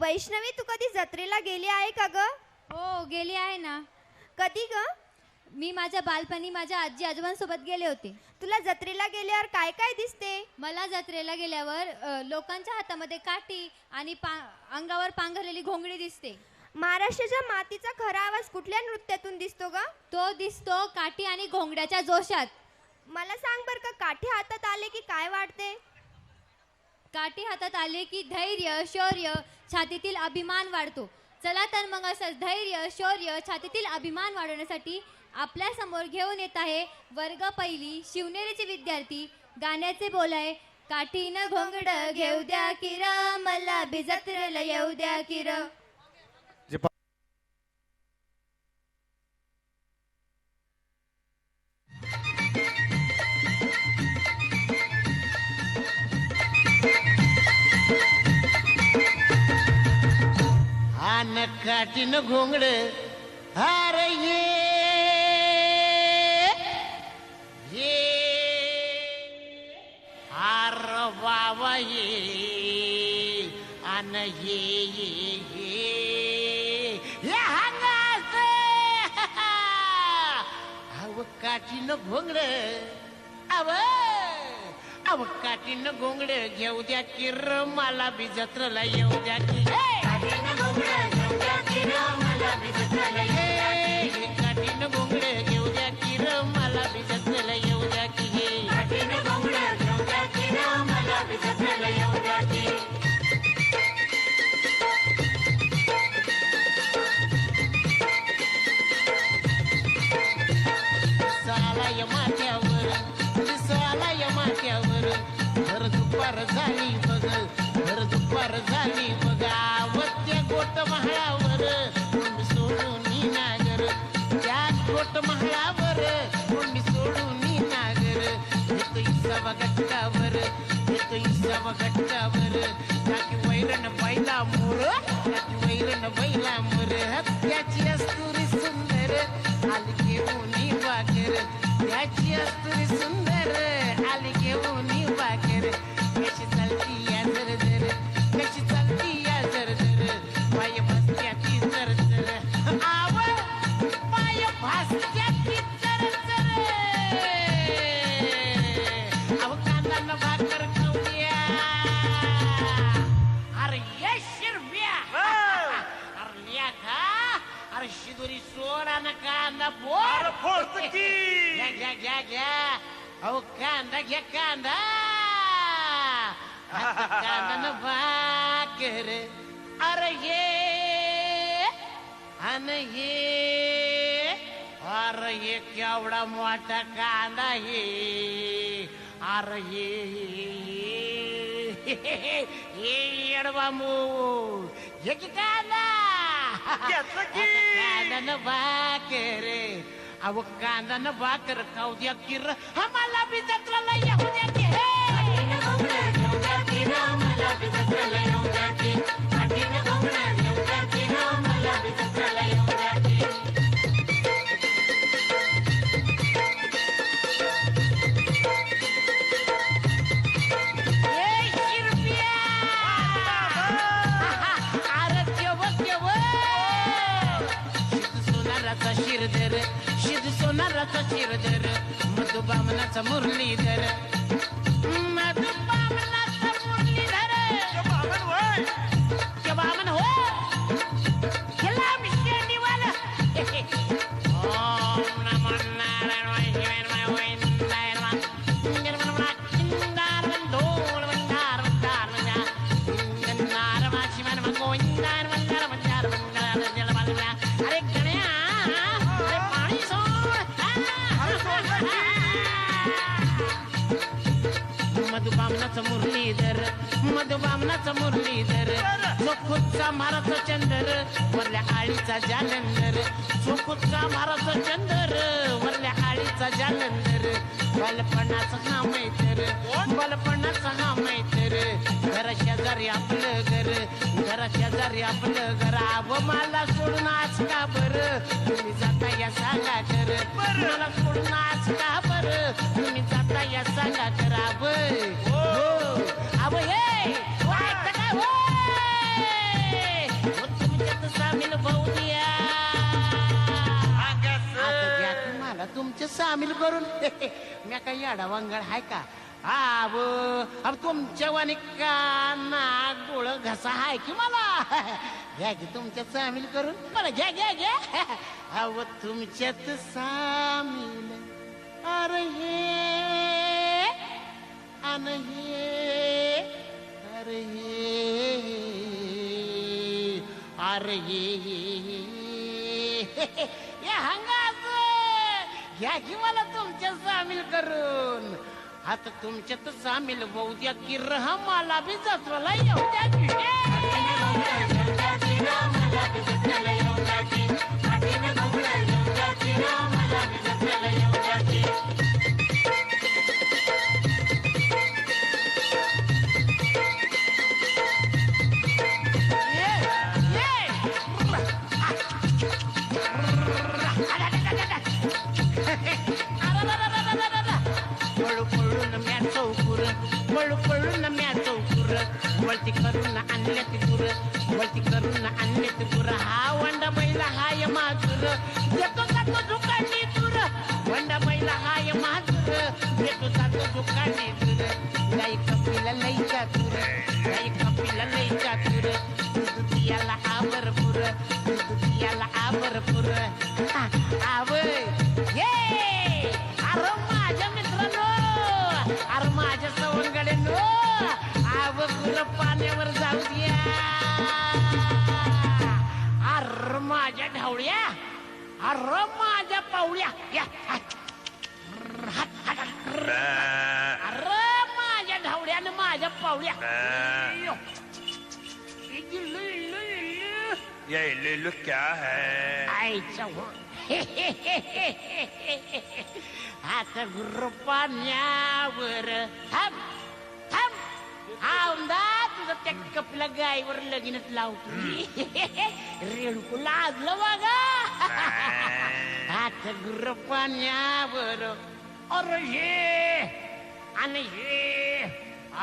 वैष्णवी, तू कधी जत्रेला गेली आहे का ग? हो गेली आहे ना. कधी ग? मी माझ्या बालपणी माझ्या आजी आजोबांसोबत गेले होते. तुला जत्रेला गेल्यावर काय काय दिसते? मला जत्रेला गेल्यावर लोकांच्या हातामध्ये काठी आणि अंगावर पांघरलेली घोंगडी दिसते. महाराष्ट्राच्या मातीचा खरा आवाज कुठल्या नृत्यातून दिसतो ग? तो दिसतो काठी आणि घोंगड्याच्या जोशात. मला सांग बर का, काठी हातात आले की काय वाटते? काठी हातात आले की धैर्य, शौर्य, छातीतील अभिमान वाढतो. चला तर मग असंच धैर्य, शौर्य, छातीतील अभिमान वाढवण्यासाठी आपल्या समोर घेऊन येत आहे वर्ग पहिली शिवनेरीचे विद्यार्थी. गाण्याचे बोल आहे, काठीनं घोंगड घेऊ द्या किर, मला बी जत्रेला येऊ द्या किर. आन काठीनं घोंगड अरे ये आर बाबा ये आन ये हंगास अव काठीनं घोंगड अव काठीनं घोंगड घेऊ द्या किर, मला बी जत्रेला येऊ द्या की. काठीनं घोंगड घेऊ द्या किर, मला बी जत्रेला येऊ द्या की. सालाय माथ्यावर भर दुपार झाली बघ, भर दुपार झाली बघा. त्या गोट महाळावर कोण सोडून नागर, त्या गोट महाळावर कोण सोडून नागर. येतो इसावा गटकावर, येतो इसावा गटकावर. त्याची वैरण बैला मोर, त्याची वैरण बैला मोर. त्याची अस्तुरी सुंदर आली घेऊन वाकर, त्याची अस्तुरी सुंदर आली घेऊन वाकर. कशी चालती या जर जर, कशी चालती या जर जर. पाय भासत्या ती जर जर, आव पाय भासत्या ती जर जर. अव कांदा न भाकर खाऊया. अरे ये शिरप्या, अरे लिया खा. अरे शिदोरी सोडा ना कांदा फोड. घ्या घ्या घ्या. अहो कांदा घ्या कांदा. कांदा न भाकर. अरे ये अन ये, अरे ये केवढा मोठा कांदा हे. अरे ये येडबामू ये की कांदा. कांदा न भाकर. अव कांदा न भाकर खाऊ द्या किर, आम्हाला बी जत्रेला येऊ द्या की. शिद सोनाराचा शिरधर, मधुबामनाचा मुरलीधर, मधुबामनाचा मुरलीधर. बामन हो केला मिशेनीवाला. ओम नमो नारायण वाय वाय नारायण निर्मल किंदार वंदोल वंदार वंदार वंदा किंदार वाशी मन गोविंदार वंदार वंदार वंदार जलवाला. अरे गण्या, अरे पाणी सोड. मधुबामनाचा मुरलीधर, मधुबामनाचा मुरलीधर. चोखुचा माराचा चंदर, वरल्या आळीचा जालंधर. चोखुचा माराचा चंदर, वरल्या आळीचा जालंधर. बालपणाचा हा मैत्र, बालपणाचा हा मैत्र. घरा शेजारी आपलं घर, घरा शेजारी आपलं घर. आव मला सोडून आज का बरं तुम्ही जाता या सांगा कर. मला सोडून आज का बरं तुम्ही जाता या सांगा करावं. हो आव हे काय तुमचे सामील करून मी काही अडावांगड आहे का आव अब तुमच्या वाणी काना डोळ घसा आहे की मला घ्या की तुमच्यात सामील करून मला घ्या घ्या घ्या अव तुमच्यात सामील अरे हे अन हे अरे हे अरे हे या हंगाच घ्या की मला तुमच्या सामील करून आता तुमच्यात सामील होऊ द्या की रहा मला बी जत्रेला येऊ द्या की पळू पळून म्या चौकुर पळू पळून म्या चौकुर वळती करून आणल्यात गुर वळती करून आणल्यात गुर हा वंडा बैला हाय माजूर येतो जातो दुकानी दूर वंडा बैला हाय माजूर येतो जातो दुकानी दूर गाई कपिला लई चातुर गाई कपिला लई चातुर दुधियाला आवरपूर दुधियाला आवरपूर आवय ये अरे माझ्या मित्रांनो अरे माझ्या सवंगड्यांनो आव गुर पाण्यावर जाऊ द्या अरे माझ्या ढावळ्या अरे माझ्या पावळ्या या अरे माझ्या ढावळ्यानं माझ्या पावळ्या ये इल्लू क्या है आईचा आता गुरु पाण्यावर थांब थांब आमदा तुझं त्या कपल्या गायीवर लगीनच लावतो रेणुकू लाजलं बघा आता गुरु पाण्यावर अरे हे आणि हे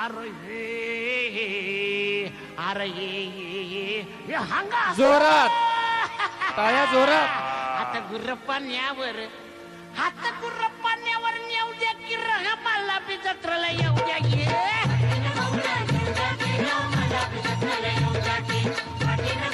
अरे हे अरे हे हंगा जोरात टाळ्या जोरात आता गुर्र पाण्यावर आता गुर्र पाण्यावर नेऊ द्या की रहा मला बी जत्रेला येऊ द्या घे काठीनं घोंगड घेऊ द्या की र मला बी जत्रेला येऊ द्या की काठीनं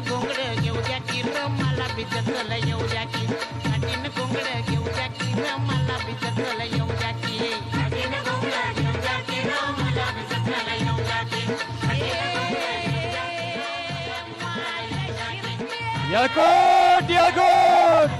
घोंगड घेऊ द्या की र मला बी जत्रेला येऊ द्या की काठीनं घोंगड घेऊ द्या की र मला बी जत्रेला येऊ द्या की यळकोट यळकोट